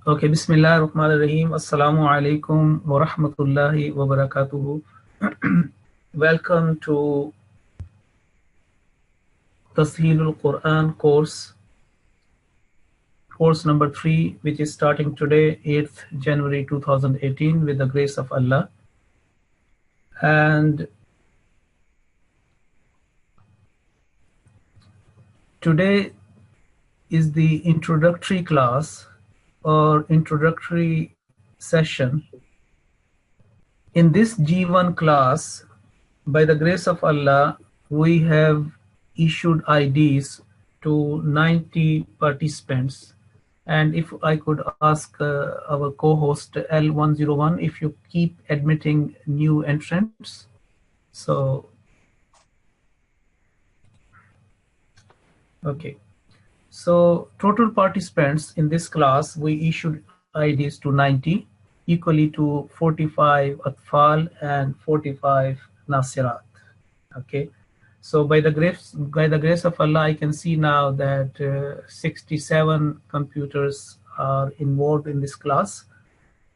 Okay, Bismillah ar-Rahman ar-Rahim. Assalamu alaikum wa rahmatullahi wa barakatuhu. Welcome to Tashilul Quran course number 3, which is starting today, 8th January 2018, with the grace of Allah. And today is the introductory class or introductory session. In this G1 class, by the grace of Allah, we have issued IDs to 90 participants. And if I could ask our co-host L101 if you keep admitting new entrants. So, okay. So total participants in this class, we issued IDs to 90, equally to 45 Atfal and 45 Nasirat. Okay. So by the grace of Allah, I can see now that 67 computers are involved in this class.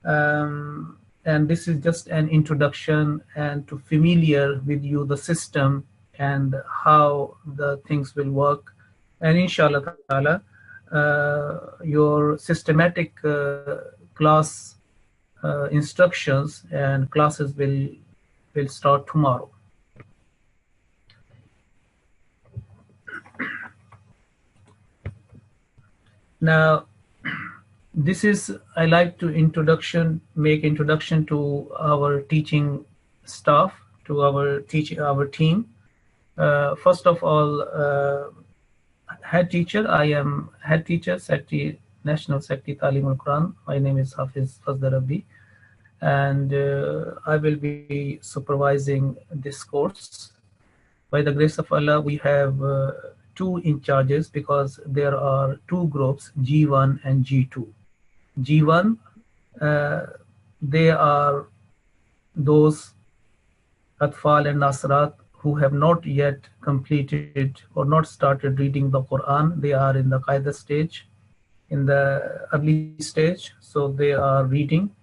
And this is just an introduction and to familiar with you the system and how the things will work. And inshallah ta'ala, your systematic class instructions and classes will start tomorrow. Now, this is, I like to make introduction to our teaching staff, to our team. First of all, head teacher. I am head teacher, National Secretary Talimul-Quran. My name is Hafiz Fazdarabi, and I will be supervising this course. By the grace of Allah, we have 2 in charges because there are 2 groups, G1 and G2. G1, they are those Atfal and Nasirat who have not yet completed or not started reading the Quran. They are in the Qaida stage, in the early stage. So they are reading,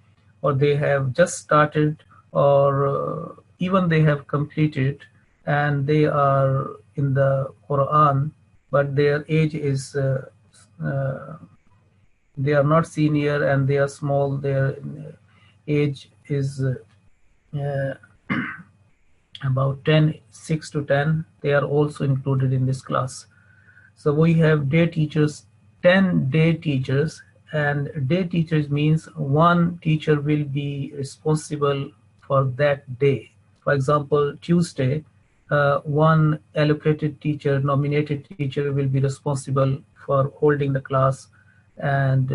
or they have just started, or even they have completed and they are in the Quran, but their age is, they are not senior and they are small. Their age is about 6 to 10. They are also included in this class. So we have day teachers, 10 day teachers, and day teachers means one teacher will be responsible for that day. For example, Tuesday, one allocated teacher, nominated teacher will be responsible for holding the class and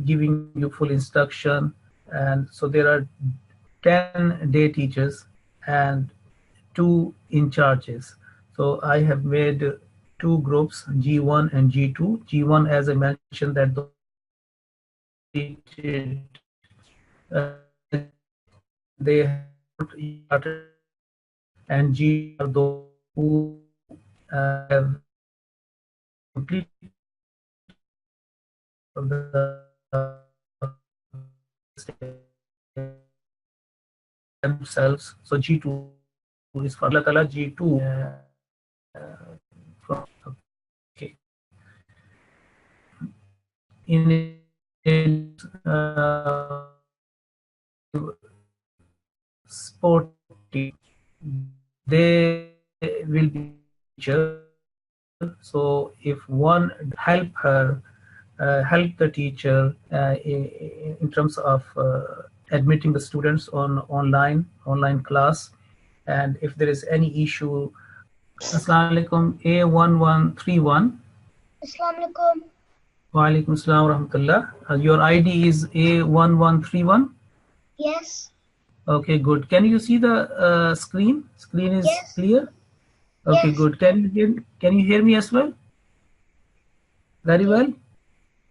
giving you full instruction. And so there are 10 day teachers and 2 in charges. So I have made 2 groups, G1 and G2. G1, as I mentioned, that they have started, and G are those who have completed themselves. So G2 is for Allah Ta'ala, G2 okay. In sport team, they will be teacher. So if one help the teacher in terms of admitting the students on online class, and if there is any issue. Assalamu alaikum, A1131. Assalamu alaikum. Wa alaikum assalam wa rahmatullah. Your ID is A1131? Yes. Okay, good. Can you see the screen? Screen is yes. Clear? Okay, yes. Good. Can you hear me as well? Very well?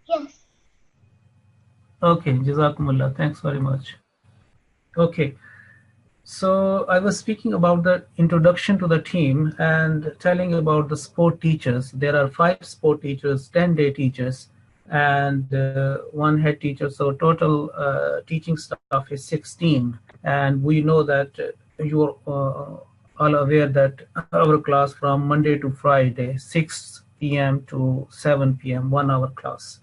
Yes. Okay, Jazakumullah. Thanks very much. Okay. So I was speaking about the introduction to the team and telling about the sport teachers. There are 5 sport teachers, 10 day teachers. and one head teacher. So total teaching staff is 16. And we know that you are all aware that our class from Monday to Friday, 6 p.m. to 7 p.m., 1 hour class.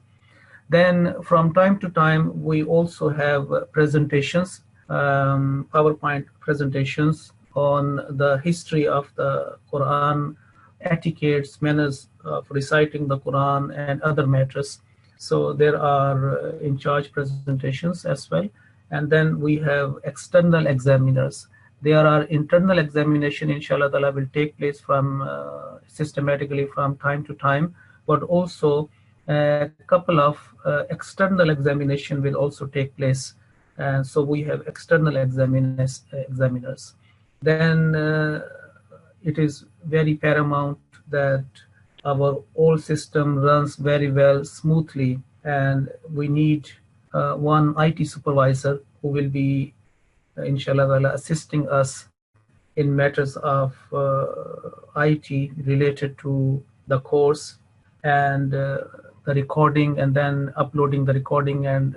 Then from time to time, we also have presentations, PowerPoint presentations on the history of the Quran, etiquettes, manners of reciting the Quran, and other matters. So there are in charge presentations as well. And then we have external examiners. There are internal examination, inshallah ta'ala, will take place from systematically from time to time, but also a couple of external examination will also take place. And so we have external examiners. Then it is very paramount that our whole system runs very well, smoothly, and we need one IT supervisor who will be, inshallah, assisting us in matters of IT related to the course and the recording, and then uploading the recording and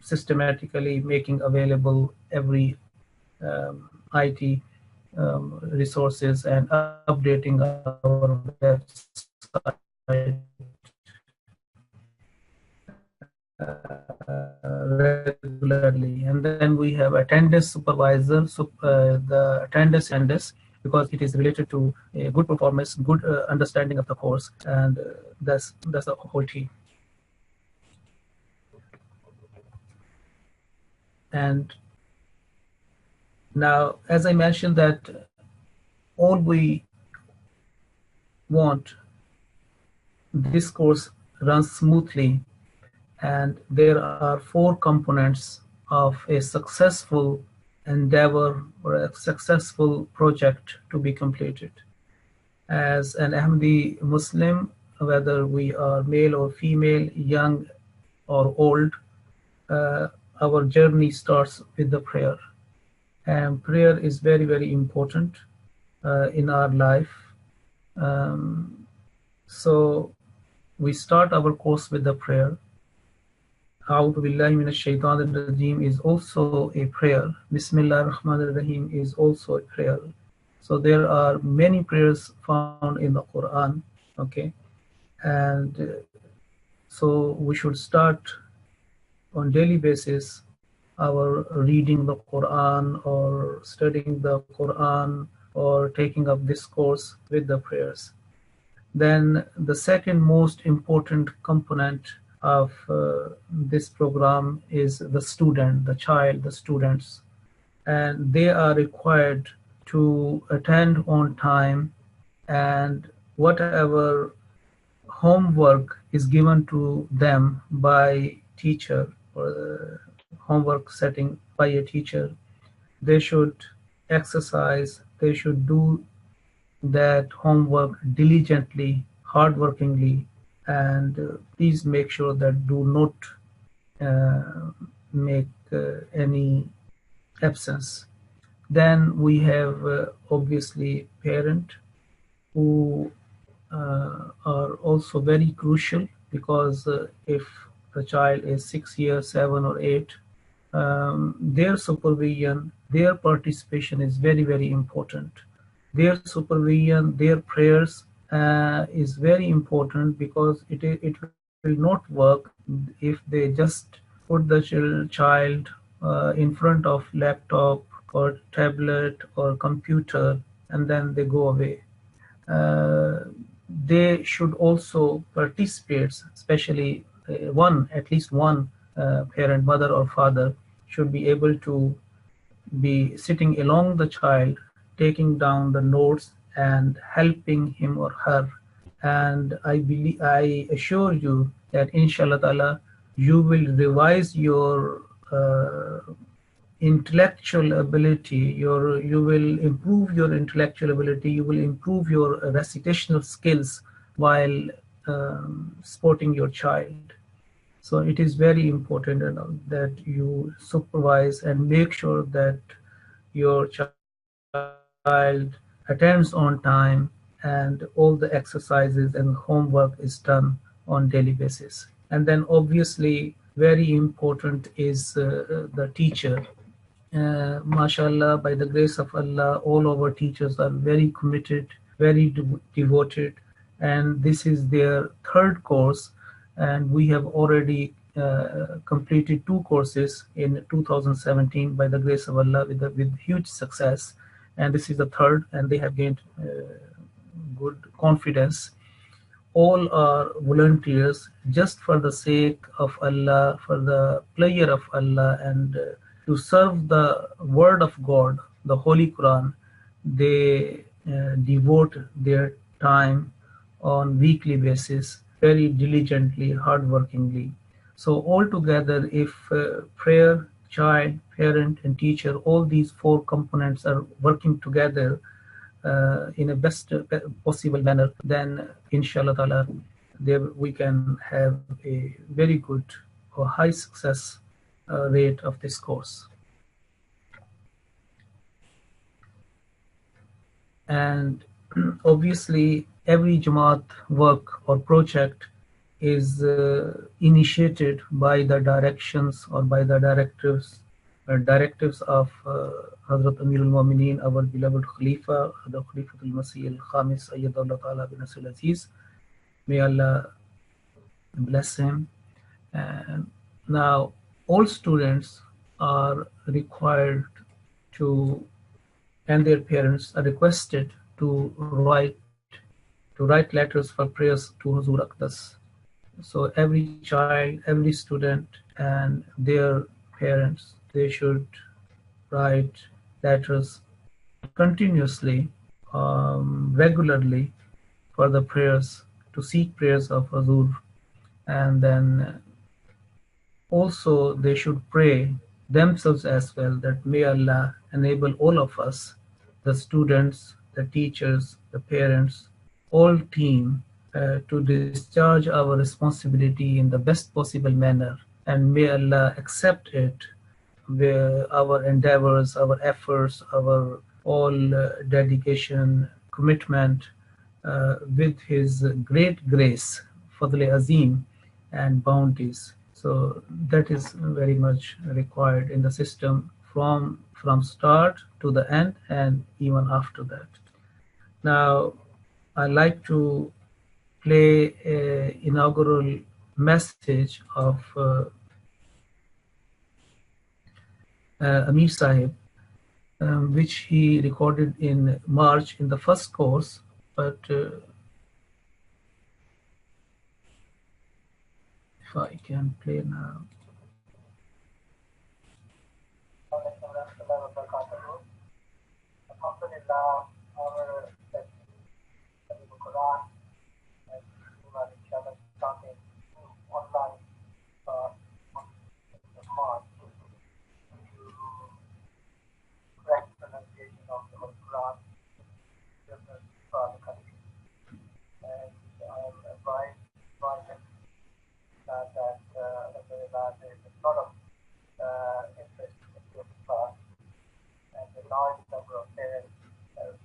systematically making available every IT resources and updating our website regularly. And then we have attendance supervisor. So the attendance because it is related to a good performance, good understanding of the course, and that's the whole team. And now, as I mentioned, that all we want this course runs smoothly, and there are 4 components of a successful endeavor or a successful project to be completed. As an Ahmadi Muslim, whether we are male or female, young or old, our journey starts with the prayer. And prayer is very, very important in our life. So we start our course with the prayer. A'udhu billahi minash shaitanir rajim is also a prayer. Bismillah ar-Rahman ar-Rahim is also a prayer. So there are many prayers found in the Quran, okay? And so we should start on daily basis our reading the Quran or studying the Quran or taking up this course with the prayers. Then the second most important component of this program is the student, the child, the students. And they are required to attend on time, and whatever homework is given to them by teacher or homework setting by a teacher, they should exercise, they should do that homework diligently, hardworkingly, and please make sure that do not make any absence. Then we have obviously parent who are also very crucial, because if the child is 6 years, 7 or 8, their supervision, their participation is very, very important. Their supervision, their prayers is very important, because it will not work if they just put the child in front of laptop or tablet or computer and then they go away. They should also participate, especially at least one parent, mother or father, should be able to be sitting along the child, taking down the notes and helping him or her. And I assure you that inshallah ta'ala, you will revise your intellectual ability, you will improve your intellectual ability, you will improve your recitational skills while supporting your child. So it is very important that you supervise and make sure that your child attends on time and all the exercises and homework is done on daily basis. And then obviously very important is the teacher. MashaAllah, by the grace of Allah, all our teachers are very committed, very devoted, and this is their third course. And we have already completed two courses in 2017 by the grace of Allah with huge success. And this is the third, and they have gained good confidence. All are volunteers just for the sake of Allah, for the pleasure of Allah, and to serve the word of God, the Holy Quran. They devote their time on weekly basis, very diligently, hardworkingly. So altogether, if prayer, child, parent, and teacher, all these four components are working together in a best possible manner, then inshallah ta'ala, there we can have a very good or high success rate of this course. And obviously every Jamaat work or project is initiated by the directions or by the directives of Hazrat Amirul Mu'mineen, our beloved Khalifa, the Khalifatul Masih al-Khamis, Ayyadullah Ta'ala bin Nasir Aziz. May Allah bless him. And now all students are required to, and their parents are requested to write letters for prayers to Huzur Aqdas. So every child, every student, and their parents, they should write letters continuously, regularly, for the prayers, to seek prayers of Huzur. And then also they should pray themselves as well, that may Allah enable all of us, the students, the teachers, the parents, all team, to discharge our responsibility in the best possible manner, and may Allah accept it, our endeavors, our efforts, our all dedication, commitment, with His great grace, Fadl Azim, and bounties. So that is very much required in the system from start to the end, and even after that. Now, I like to play an inaugural message of Amir Sahib, which he recorded in March in the first course, but if I can play now. Alhamdulillah, our Talimul-Quran and inshallah starting online on the March to correct pronunciation of the Quran in different parts of the country. And I am advised that there is a lot of interest in this class, and a large number of parents have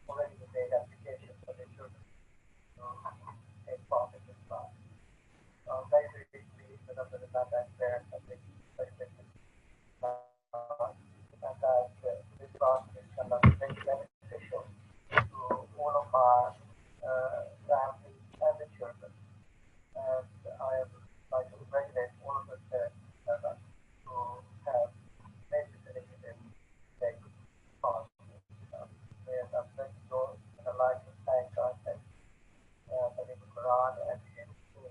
already made applications for their children to take part in this class. So I'm very, very pleased that parents have been very interested, and that this class is very beneficial to all of our families and the children. And I would like to congratulate all of the parents who have made this initiative take part. I'm very sure and I'd like to thank our Talimul Quran and the students for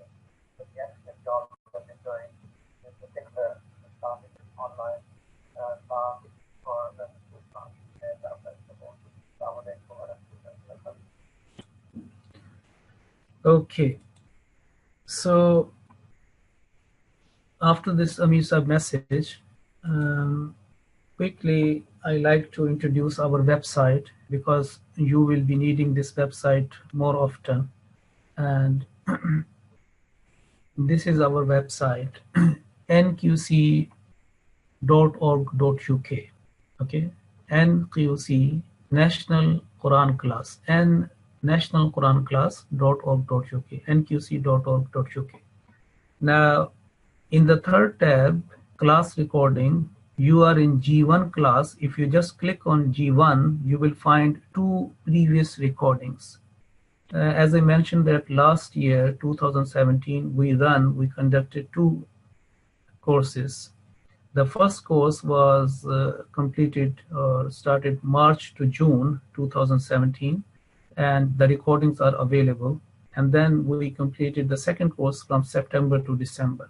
the excellent job that they're doing, in particular starting this online class for the class. And I'm very supportive. Okay. So after this Amir Sahib message, quickly I like to introduce our website, because you will be needing this website more often. And this is our website, nqc.org.uk. Okay, NQC, National Quran Class, nationalquranclass.org.uk, nqc.org.uk. Now, in the third tab, class recording, you are in G1 class. If you just click on G1, you will find two previous recordings. As I mentioned that last year, 2017, we conducted two courses. The first course was completed or started March to June 2017, and the recordings are available. And then we completed the second course from September to December.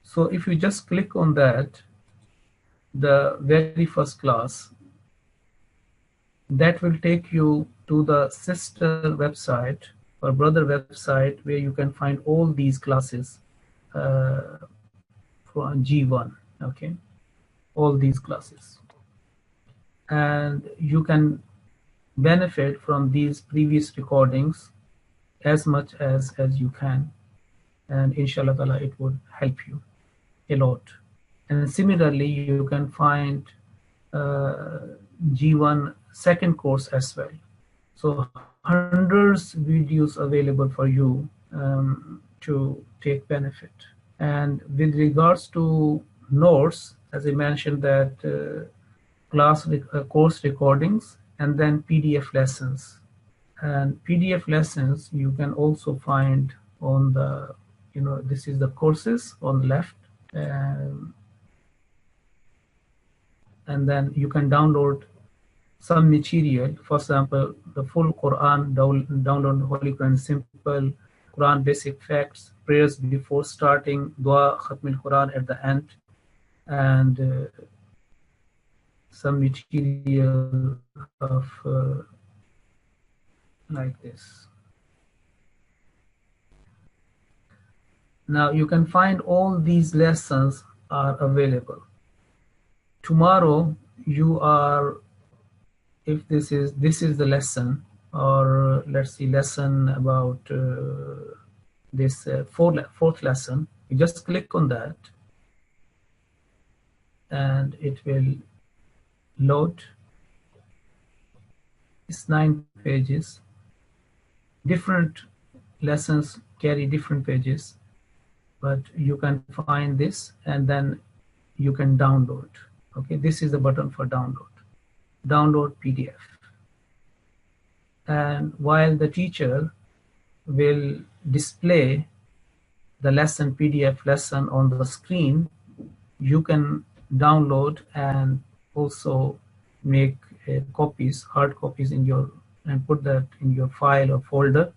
So if you just click on that, the very first class, that will take you to the sister website or brother website where you can find all these classes for G1, okay, all these classes. And you can benefit from these previous recordings as much as you can. And inshallah ta'ala, it would help you a lot. And similarly, you can find G1 second course as well. So hundreds videos available for you to take benefit. And with regards to notes, as I mentioned that course recordings and then PDF lessons. And PDF lessons you can also find on the, this is the courses on the left. And then you can download some material, for example, the full Quran, download Holy Quran Simple, Quran Basic Facts, prayers before starting, Dua, Khatmul Quran at the end, and some material of like this. Now you can find all these lessons are available. Tomorrow you are, if this is the lesson, or let's see, lesson about this fourth lesson, you just click on that and it will load. It's 9 pages. Different lessons carry different pages, but you can find this and then you can download. Okay, this is the button for download. Download PDF. And while the teacher will display the lesson PDF lesson on the screen, you can download and also make copies, hard copies in your, and put that in your file or folder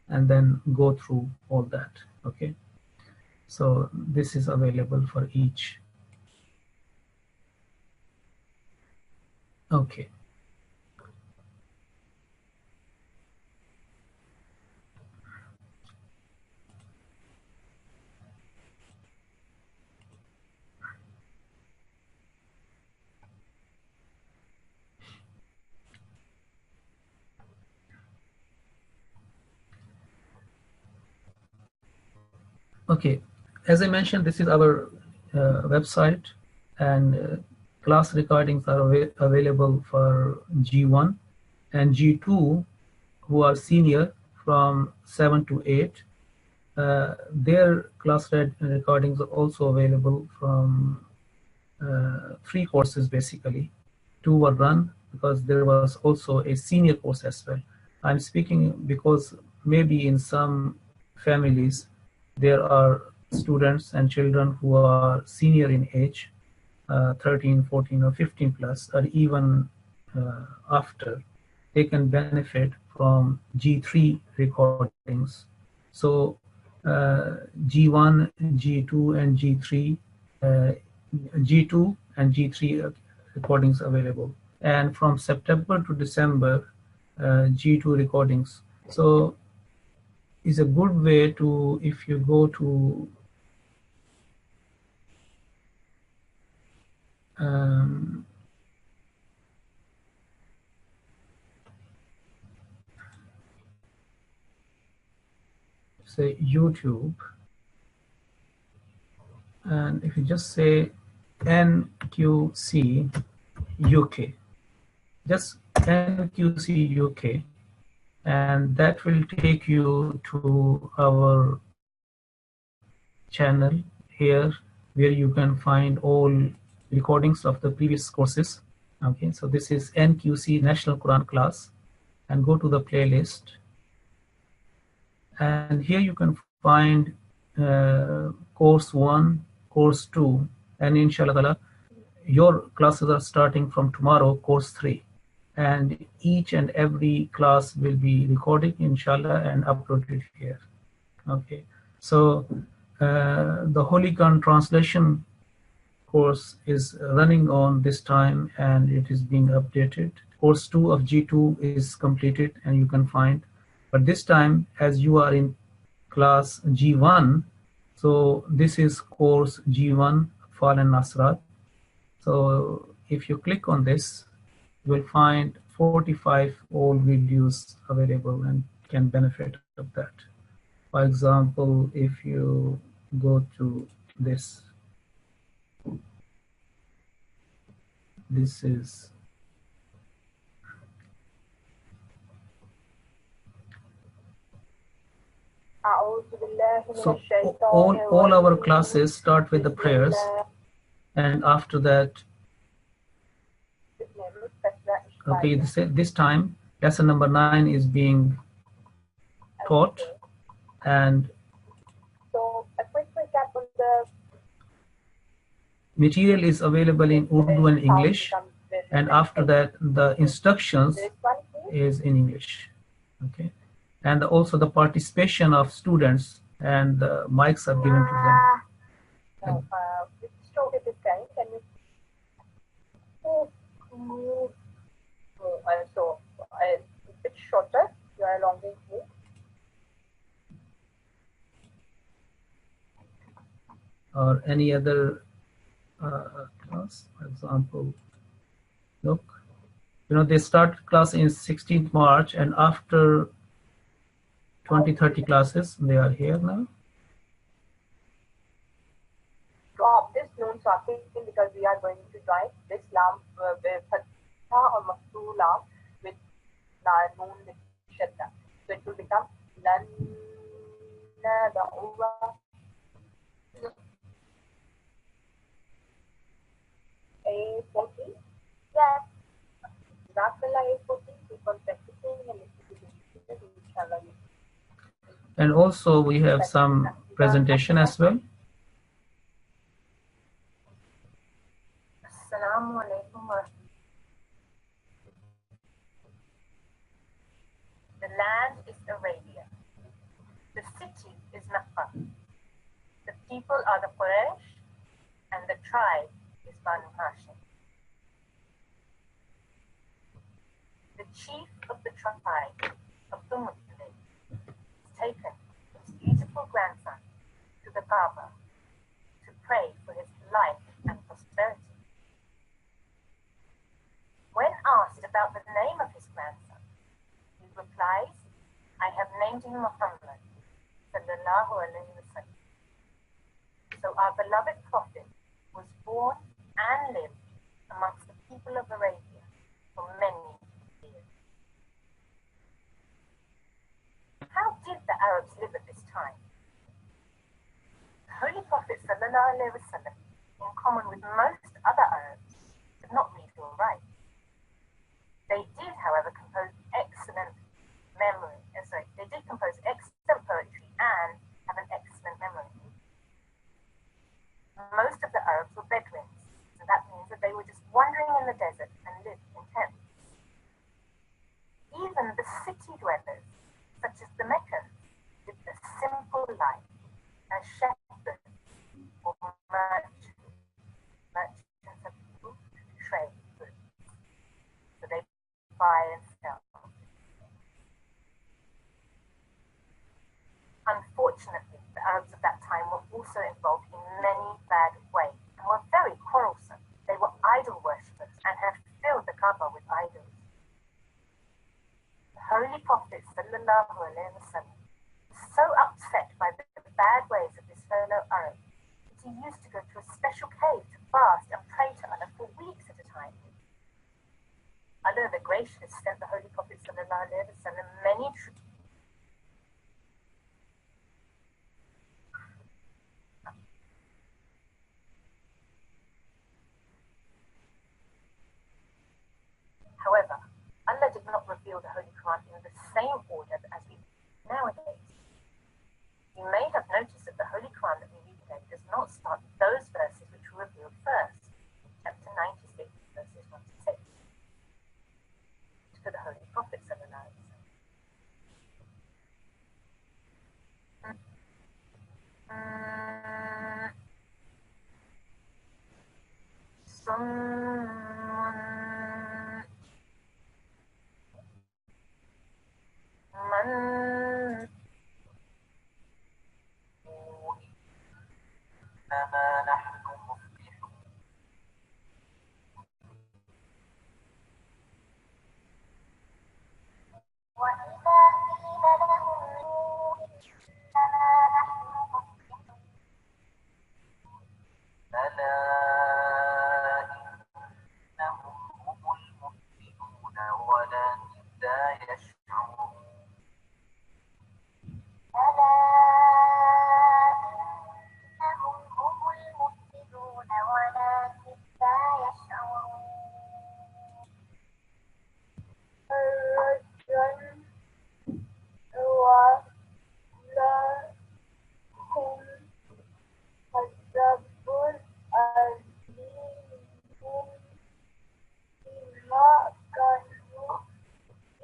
and then go through all that. Okay, so this is available for each. Okay. Okay, as I mentioned, this is our website, and class recordings are available for G1 and G2, who are senior from 7 to 8. Their class recordings are also available from 3 courses basically. 2 were run because there was also a senior course as well. I'm speaking because maybe in some families there are students and children who are senior in age, 13, 14 or 15 plus, or even after. They can benefit from G3 recordings. So G1, G2 and G3, G2 and G3 recordings available. And from September to December, G2 recordings. So is a good way to, if you go to say YouTube, and if you just say Nqc UK, just Nqc UK, and that will take you to our channel here where you can find all recordings of the previous courses. Okay, so this is NQC National Quran class, and go to the playlist, and here you can find course 1, course 2, and inshallah ta'ala, your classes are starting from tomorrow, course 3, and each and every class will be recorded inshallah and uploaded here. Okay, so the Holy Quran translation course is running on this time, and it is being updated. Course 2 of G2 is completed, and you can find, but this time as you are in class G1, so this is course G1 Atfal and Nasirat. So if you click on this, you will find 45 old videos available and can benefit of that. For example, if you go to this is so all our classes start with the prayers, and after that, okay, this time lesson number 9 is being taught, and so a quick recap on the material is available in Urdu and English, and after that the instructions is in English. Okay, and also the participation of students, and the mics are given to them. So, which stroke is this going? Can you move so a bit shorter? You are along the move. Or any other class, for example, look, you know, they start class in 16th March, and after 20-30 classes, they are here now. Drop this noon socket because we are going to write this lam with fatha or maftu lam with noon with shadda. So it will become lan da'uwa A14. Yes. Jazakallah A14. Keep on practicing and inshallah. And also we have some presentation as well. Assalamu alaikum. The land is Arabia. The city is Makkah. The people are the Quraysh, and the tribe is Banu Hashim. The chief of the tribe of the Muslims has taken his beautiful grandson to the Kaaba to pray for his life and prosperity. When asked about the name of his grandson, he replies, I have named him Muhammad, sallallahu alayhi wa sallam. So our beloved Prophet was born and lived amongst the people of Arabia for many years. How did the Arabs live at this time? The Holy Prophet sallallahu alayhi wa sallam, in common with most other Arabs, did not read or write. They did, however, compose excellent poetry and have an excellent memory. Most of the Arabs were Bedouins, and that means that they were just wandering in the desert and lived in tents. Even the city dwellers, such as the Meccans, lived a simple life as shepherds or merchants of food, trade goods. So they buy and sell. Unfortunately, the Arabs of that time were also involved in many bad ways and were very quarrelsome. They were idol worshippers and had filled the Kaaba with idols. The Holy Prophet sallallahu alaihi wasallam was so upset by the bad ways of his fellow Arabs that he used to go to a special cave to fast and pray to Allah for weeks at a time. Allah the Gracious sent the Holy Prophet sallallahu alaihi wasallam many reveal the Holy Quran in the same order as we do nowadays. You may have noticed that the Holy Quran that we read today does not start with those verses which were revealed first, chapter 96, verses 1 to 6, to the Holy Prophet sallallahu alaihi wasallam. من إنما نحن مصلحون وإذا قيل لهم إنما نحن مصلحون ألا إنهم هم المفسدون ولكن لا يشعرون ألا إنهم هم المفسدون ولكن لا يشعرون الرجل هو لهم الرب العليم بما كانوا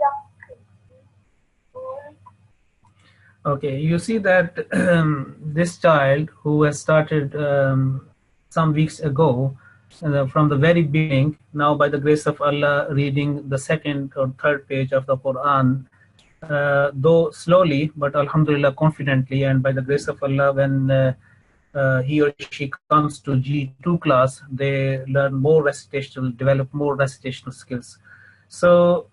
يكسبون. Okay, you see that this child who has started some weeks ago, from the very beginning, now by the grace of Allah, reading the second or third page of the Quran, though slowly, but Alhamdulillah confidently, and by the grace of Allah, when he or she comes to G2 class, they learn more recitational, develop more recitational skills. So,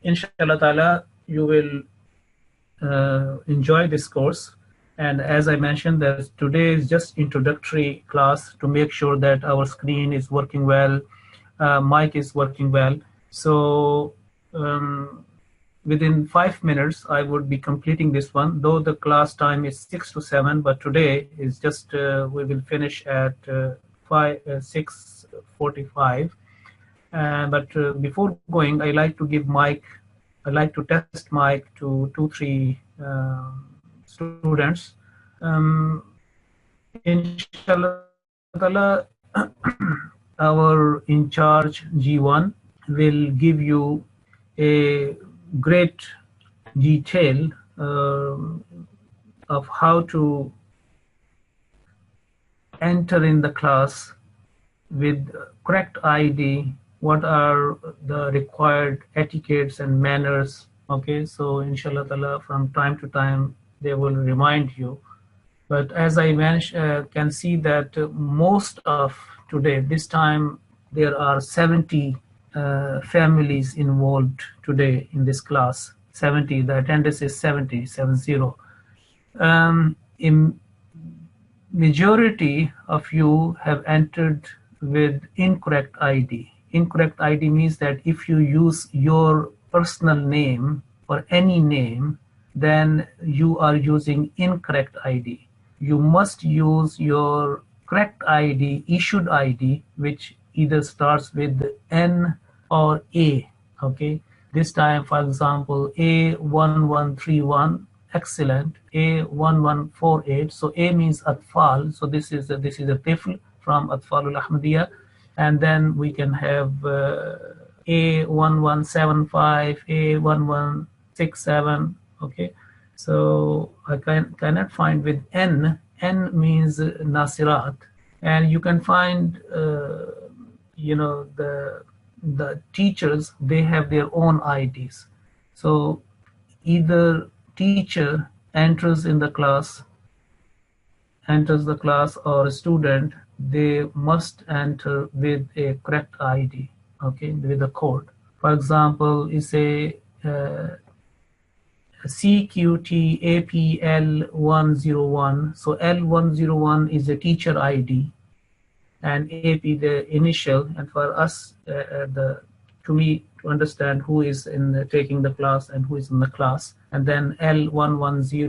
inshallah ta'ala, you will enjoy this course. And as I mentioned, that today is just introductory class to make sure that our screen is working well, mic is working well. So within 5 minutes, I would be completing this one, though the class time is 6 to 7, but today is just, we will finish at 6:45. But before going, I like to give mic, I like to test mic to 2-3 students. Inshallah, our in charge G1 will give you a great detail of how to enter in the class with correct ID, what are the required etiquettes and manners. Okay, so inshallah ta'ala, from time to time they will remind you. But as I can see that most of today, this time, there are 70 families involved today in this class. 70, the attendance is 70. In majority of you have entered with incorrect ID. Incorrect ID means that if you use your personal name or any name, then you are using incorrect ID. You must use your correct ID, issued ID, which either starts with N or A. Okay, this time, for example, A1131, excellent. A1148, so A means Atfal, so this is a Tifl from Atfalul Ahmadiyya. And then we can have A1175, A1167. Okay, so I cannot find with N. N means Nasirat, and you can find the teachers, they have their own IDs. So either teacher enters the class or a student, they must enter with a correct ID, okay, with a code. For example, you say CQTAPL101. So L101 is a teacher ID, and AP the initial, and for us to understand who is taking the class and who is in the class, and then L110,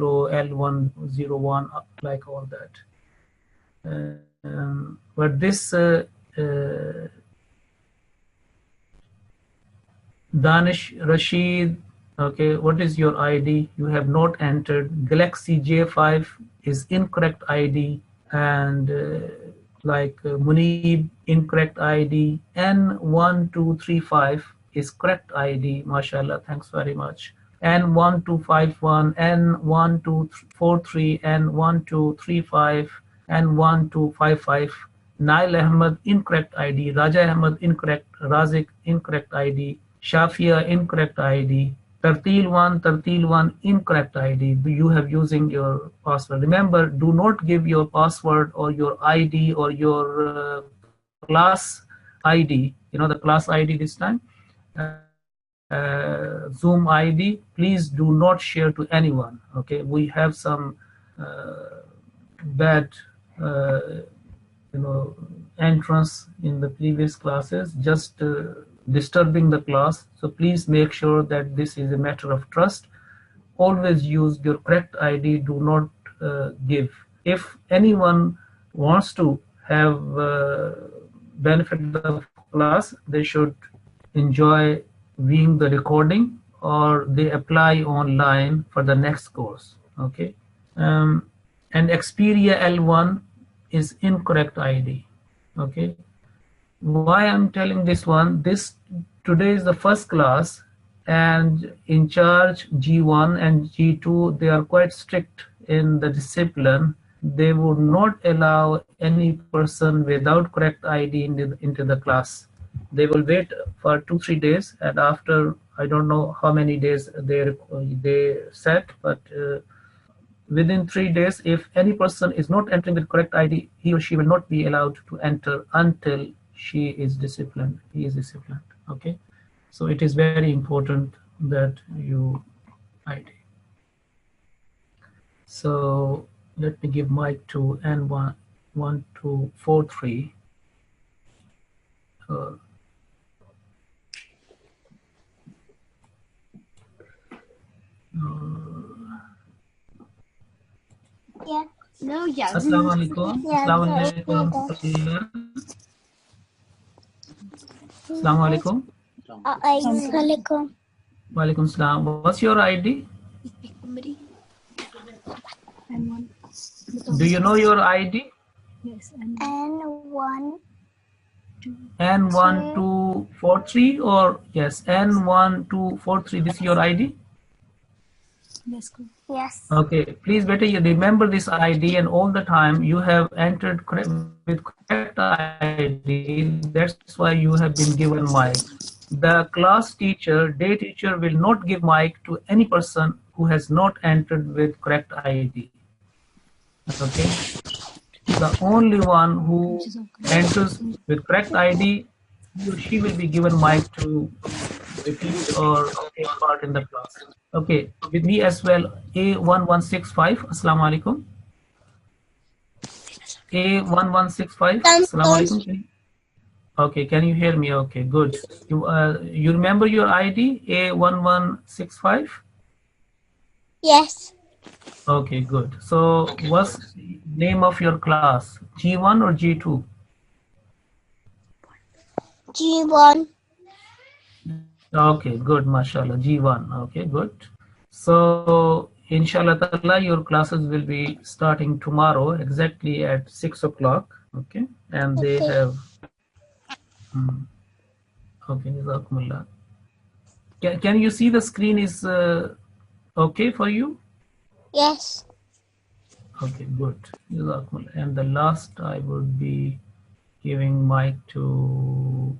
L101, like all that. But this Danish Rashid, okay, what is your ID? You have not entered. Galaxy J5 is incorrect ID, and Munib, incorrect ID. N1235 is correct ID. MashaAllah, thanks very much. N1251, N1243, N1235, N1255. Nail Ahmed, incorrect ID. Raja Ahmed, incorrect. Razik, incorrect ID. Shafia, incorrect ID. Tartil 1, incorrect ID. You have using your password. Remember, do not give your password or your ID or your class ID. You know the class ID this time. Zoom ID. Please do not share to anyone. Okay, we have some bad entrance in the previous classes, just disturbing the class. So please make sure that this is a matter of trust. Always use your correct ID. Do not give. If anyone wants to have benefit of class, they should enjoy viewing the recording, or they apply online for the next course. Okay. And Xperia L1 is incorrect ID. Okay. Why I'm telling this one? Today is the first class, and in charge G1 and G2, they are quite strict in the discipline. They would not allow any person without correct ID into the class. They will wait for 2-3 days, and after I don't know how many days they set, but within 3 days, if any person is not entering with correct ID, he or she will not be allowed to enter until she is disciplined. He is disciplined. Okay, so it is very important that you ID. So let me give mic to N1243. Yeah. No, yeah. Assalamualaikum. Assalamualaikum. Assalamualaikum. Assalamualaikum. Walaikum salam. What's your ID? Do you know your ID? Yes. N1. N1243 or yes, N1243. This is your ID? Yes. Yes. Okay, please better you remember this ID, and all the time you have entered with correct ID. That's why you have been given mic. The class teacher, day teacher, will not give mic to any person who has not entered with correct ID. Okay, the only one who enters with correct ID, he or she will be given mic to repeat or take part in the class. Okay, with me as well, A1165. Assalamu alaikum. A1165. Assalamu alaikum. Okay, can you hear me? Okay, good. You remember your ID, A1165? Yes. Okay, good. So what's the name of your class? G1 or G2? G1. Okay, good, mashallah. G1. Okay, good. So inshallah ta'ala, your classes will be starting tomorrow exactly at 6 o'clock. Okay, and they have okay, jazakumullah. Can you see the screen is okay for you? Yes. Okay, good. Jazakumullah. And the last I would be giving mic to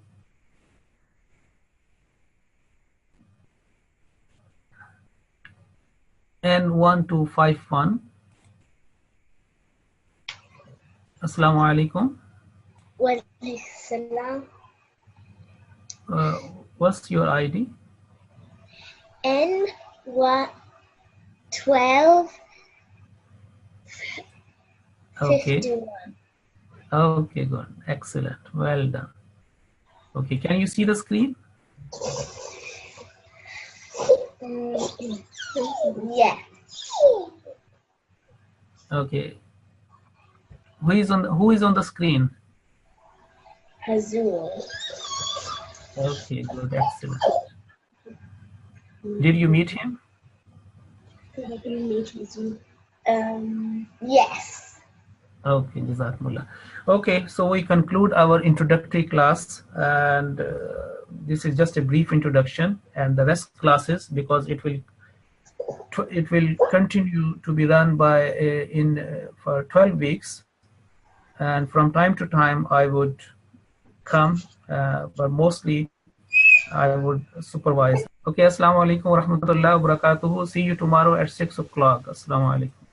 N1251. Assalamu alaikum. Walaikum. What's your ID? N12. Okay. 51. Okay, good. Excellent. Well done. Okay, can you see the screen? Yeah. Okay. Who is on the screen? Hazul. Okay, good. Excellent. Did you meet him? Yes. Okay, Jazakumullah. Okay, so we conclude our introductory class, and this is just a brief introduction, and the rest classes, because it will continue to be run by for 12 weeks, and from time to time I would come, but mostly I would supervise. Okay, assalamu alaikum wa rahmatullahi wa barakatuhu. See you tomorrow at 6 o'clock. Assalamu alaikum.